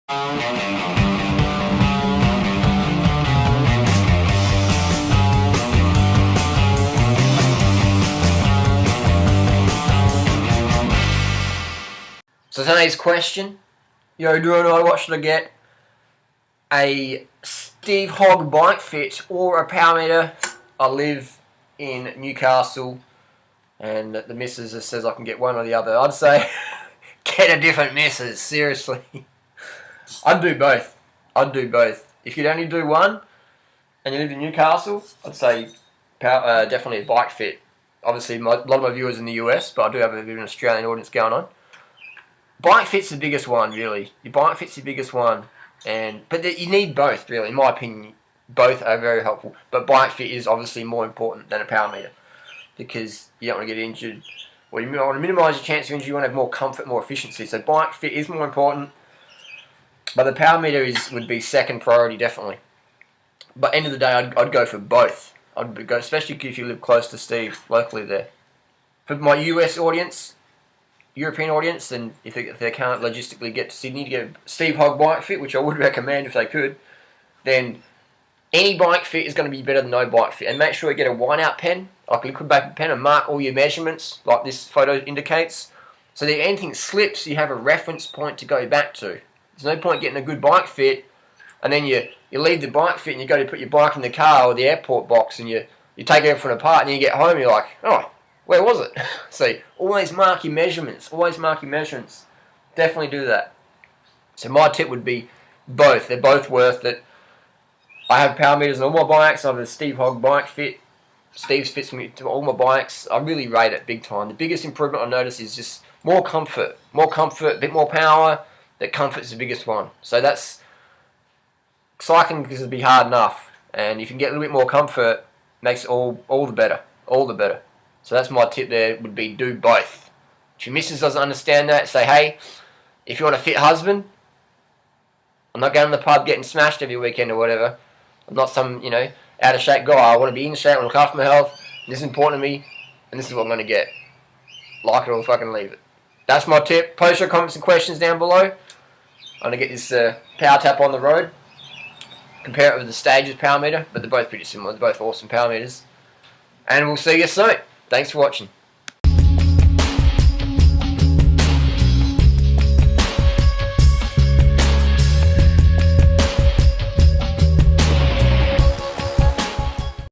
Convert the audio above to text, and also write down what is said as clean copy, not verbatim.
So today's question, yo, do I know what should I get? A Steve Hogg bike fit or a power meter? I live in Newcastle and the missus says I can get one or the other. I'd say get a different missus, seriously. I'd do both. If you'd only do one and you live in Newcastle, I'd say definitely a bike fit. Obviously, a lot of my viewers in the US, but I do have a bit of an Australian audience going on. Bike fit's the biggest one, really. Your bike fit's the biggest one, but you need both, really. In my opinion, both are very helpful. But bike fit is obviously more important than a power meter because you don't want to get injured. Well, you want to minimise your chance of injury. You want to have more comfort, more efficiency. So bike fit is more important, but the power meter would be second priority, definitely. But end of the day, I'd go for both. I'd go, especially if you live close to Steve, locally there. For my US audience, European audience, and if they can't logistically get to Sydney to get a Steve Hogg bike fit, which I would recommend if they could, then any bike fit is going to be better than no bike fit. And make sure you get a whiteout pen, like a liquid paper pen, and mark all your measurements, like this photo indicates, so that if anything slips, you have a reference point to go back to. There's no point getting a good bike fit, and then you leave the bike fit and you go to put your bike in the car or the airport box, and you take everything apart, and then you get home and you're like, oh, where was it? So always mark your measurements. Definitely do that. So my tip would be both. They're both worth it. I have power meters on all my bikes. I have a Steve Hogg bike fit. Steve's fits me to all my bikes. I really rate it big time. The biggest improvement I notice is just more comfort. A bit more power. That comfort's the biggest one. So that's cycling, because it'd be hard enough. And if you can get a little bit more comfort, makes it all the better. So that's my tip there, would be do both. If your missus doesn't understand that, say, hey, if you want a fit husband, I'm not going to the pub getting smashed every weekend or whatever. I'm not some, out of shape guy. I want to be in shape, I want to look after my health. This is important to me, and this is what I'm going to get. Like it or fucking leave it. That's my tip. Post your comments and questions down below. I'm going to get this power tap on the road. Compare it with the Stages power meter, but they're both pretty similar. They're both awesome power meters. And we'll see you soon. Thanks for watching.